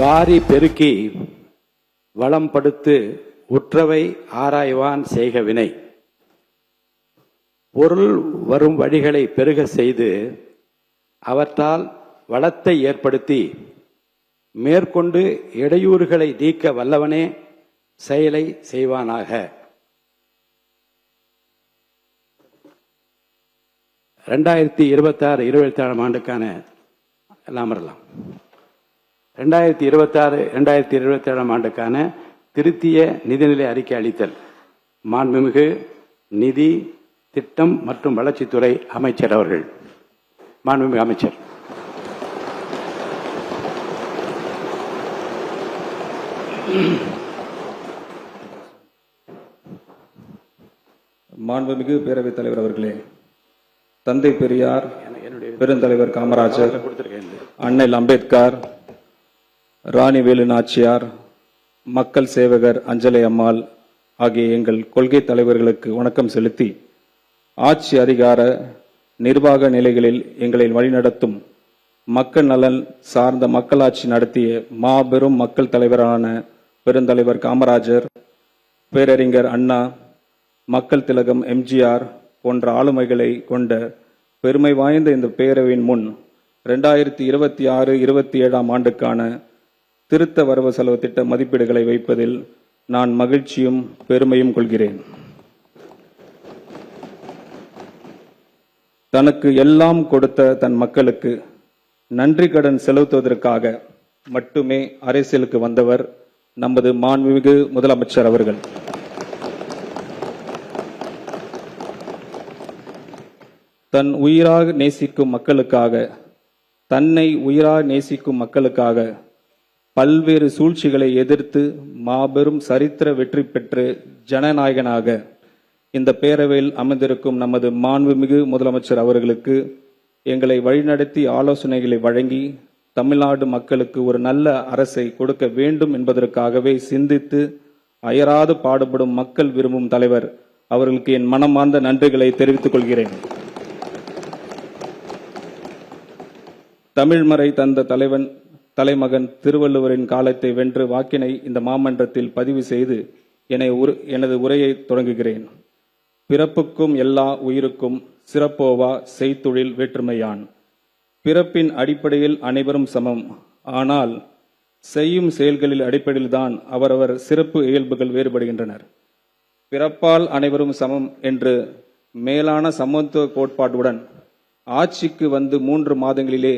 வாரி பெருக்கி வளம் படுத்து உற்றவை ஆராய்வான் செய்க வினை. பொருள் வரும் வழிகளை பெருக செய்து அவற்றால் வளத்தை ஏற்படுத்தி மேற்கொண்டு இடையூறுகளை நீக்க வல்லவனே செயலை செய்வானாக. 2026-27 ஆண்டுக்கான 2026-2027 ஆண்டுக்கான திருத்திய நிதிநிலை அறிக்கை அளித்தல். மாண்புமிகு நிதி, திட்டம் மற்றும் வளர்ச்சித்துறை அமைச்சர் அவர்கள். மாண்புமிகு அமைச்சர். மாண்புமிகு பேரவைத் தலைவர் அவர்களே, தந்தை பெரியார், பெருந்தலைவர் காமராஜர், அண்ணல் அம்பேத்கர், ராணி வேலு நாச்சியார், மக்கள் சேவகர் அஞ்சலை அம்மாள் ஆகிய எங்கள் கொள்கை தலைவர்களுக்கு வணக்கம் செலுத்தி, ஆட்சி அதிகார நிர்வாக நிலைகளில் எங்களை வழிநடத்தும் மக்கள் நலன் சார்ந்த மக்களாட்சி நடத்திய மாபெரும் மக்கள் தலைவரான பெருந்தலைவர் காமராஜர், பேரறிஞர் அண்ணா, மக்கள் திலகம் எம்ஜிஆர் போன்ற ஆளுமைகளை கொண்ட பெருமை வாய்ந்த இந்த பேரவையின் முன் 2026-27 ஆண்டுக்கான திருத்த வரவு செலவு திட்ட மதிப்பீடுகளை வைப்பதில் நான் மகிழ்ச்சியும் பெருமையும் கொள்கிறேன். தனக்கு எல்லாம் கொடுத்த தன் மக்களுக்கு நன்றி கடன் செலுத்துவதற்காக மட்டுமே அரசியலுக்கு வந்தவர் நமது மாண்புமிகு முதலமைச்சர் அவர்கள். தன் உயிராக நேசிக்கும் மக்களுக்காக, தன்னை உயிராக நேசிக்கும் மக்களுக்காக பல்வேறு சூழ்ச்சிகளை எதிர்த்து மாபெரும் சரித்திர வெற்றி பெற்று ஜனநாயகனாக இந்த பேரவையில் அமர்ந்திருக்கும் நமது மாண்புமிகு முதலமைச்சர் அவர்களுக்கு எங்களை வழிநடத்தி ஆலோசனைகளை வழங்கி தமிழ்நாடு மக்களுக்கு ஒரு நல்ல அரசை கொடுக்க வேண்டும் என்பதற்காகவே சிந்தித்து அயராது பாடுபடும் மக்கள் விரும்பும் தலைவர் அவர்களுக்கு என் மனமார்ந்த நன்றிகளை தெரிவித்துக் கொள்கிறேன். தமிழ்மறை தந்த தலைமகன் திருவள்ளுவரின் காலத்தை வென்று வாக்கினை இந்த மாமன்றத்தில் பதிவு செய்து எனது உரையை தொடங்குகிறேன். பிறப்புக்கும் எல்லா உயிருக்கும் சிறப்போவா செய்தொழில் வேற்றுமையான். பிறப்பின் அடிப்படையில் அனைவரும் சமம், ஆனால் செய்யும் செயல்களில் அடிப்படையில்தான் அவரவர் சிறப்பு இயல்புகள் வேறுபடுகின்றனர். பிறப்பால் அனைவரும் சமம் என்று மேலான சமத்துவ கோட்பாட்டுடன் ஆட்சிக்கு வந்து 3 மாதங்களிலே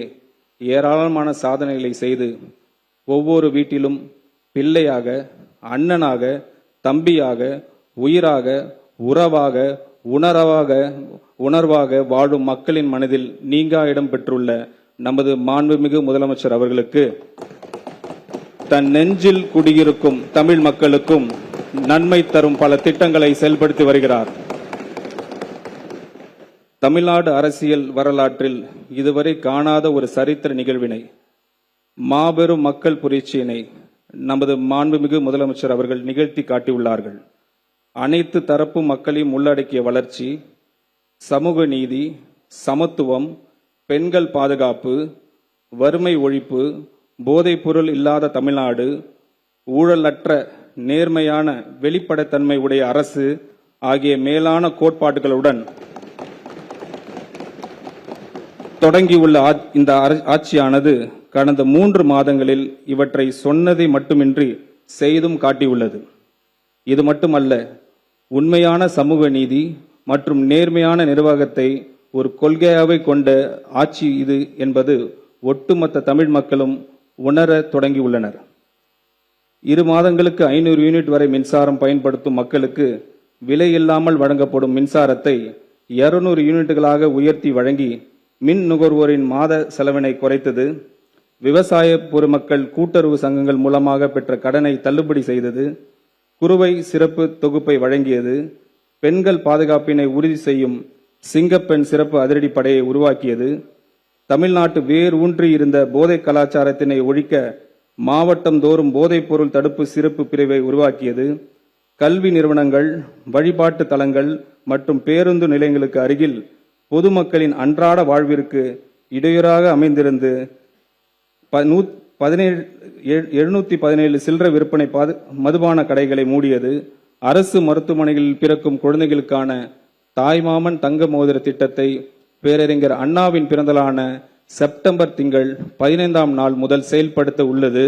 ஏராளமான சாதனைகளை செய்து ஒவ்வொரு வீட்டிலும் பிள்ளையாக, அண்ணனாக, தம்பியாக, உயிராக, உறவாக, உணர்வாக வாழும் மக்களின் மனதில் நீங்கா இடம் பெற்றுள்ள நமது மாண்புமிகு முதலமைச்சர் அவர்களுக்கு தன் நெஞ்சில் குடியிருக்கும் தமிழ் மக்களுக்கும் நன்மை தரும் பல திட்டங்களை செயல்படுத்தி வருகிறார். தமிழ்நாடு அரசியல் வரலாற்றில் இதுவரை காணாத ஒரு சரித்திர நிகழ்வினை, மாபெரும் மக்கள் புரட்சியினை நமது மாண்புமிகு முதலமைச்சர் அவர்கள் நிகழ்த்தி காட்டியுள்ளார்கள். அனைத்து தரப்பு மக்களையும் உள்ளடக்கிய வளர்ச்சி, சமூக நீதி, சமத்துவம், பெண்கள் பாதுகாப்பு, வறுமை ஒழிப்பு, போதைப் பொருள் இல்லாத தமிழ்நாடு, ஊழலற்ற நேர்மையான வெளிப்படைத்தன்மை உடைய அரசு ஆகிய மேலான கோட்பாடுகளுடன் தொடங்கியுள்ள இந்த ஆட்சியானது கடந்த 3 மாதங்களில் இவற்றை சொன்னதை மட்டுமின்றி செய்தும் காட்டியுள்ளது. இது மட்டுமல்ல, உண்மையான சமூக நீதி மற்றும் நேர்மையான நிர்வாகத்தை ஒரு கொள்கையாகவே கொண்ட ஆட்சி இது என்பது ஒட்டுமொத்த தமிழ் மக்களும் உணர தொடங்கியுள்ளனர். 2 மாதங்களுக்கு 500 யூனிட் வரை மின்சாரம் பயன்படுத்தும் மக்களுக்கு விலை இல்லாமல் வழங்கப்படும் மின்சாரத்தை 200 யூனிட்டுகளாக உயர்த்தி வழங்கி மின் நுகர்வோரின் மாத செலவினை குறைத்தது. விவசாய பொதுமக்கள் கூட்டுறவு சங்கங்கள் மூலமாக பெற்ற கடனை தள்ளுபடி செய்தது. குறுவை சிறப்பு தொகுப்பை வழங்கியது. பெண்கள் பாதுகாப்பினை உறுதி செய்யும் சிங்கப்பெண் சிறப்பு அதிரடிப்படையை உருவாக்கியது. தமிழ்நாட்டு வேர் ஊன்றி இருந்த போதை கலாச்சாரத்தினை ஒழிக்க மாவட்டம் தோறும் போதைப் பொருள் தடுப்பு சிறப்பு பிரிவை உருவாக்கியது. கல்வி நிறுவனங்கள், வழிபாட்டு தலங்கள் மற்றும் பேருந்து நிலையங்களுக்கு அருகில் பொதுமக்களின் அன்றாட வாழ்விற்கு இடையூறாக அமைந்திருந்து 717 சில்லறை விற்பனை மதுபான கடைகளை மூடியது. அரசு மருத்துவமனைகளில் பிறக்கும் குழந்தைகளுக்கான தாய்மாமன் தங்க மோதிர திட்டத்தை பேரறிஞர் அண்ணாவின் பிறந்தநாளான செப்டம்பர் திங்கள் 15ஆம் நாள் முதல் செயல்படுத்த உள்ளது.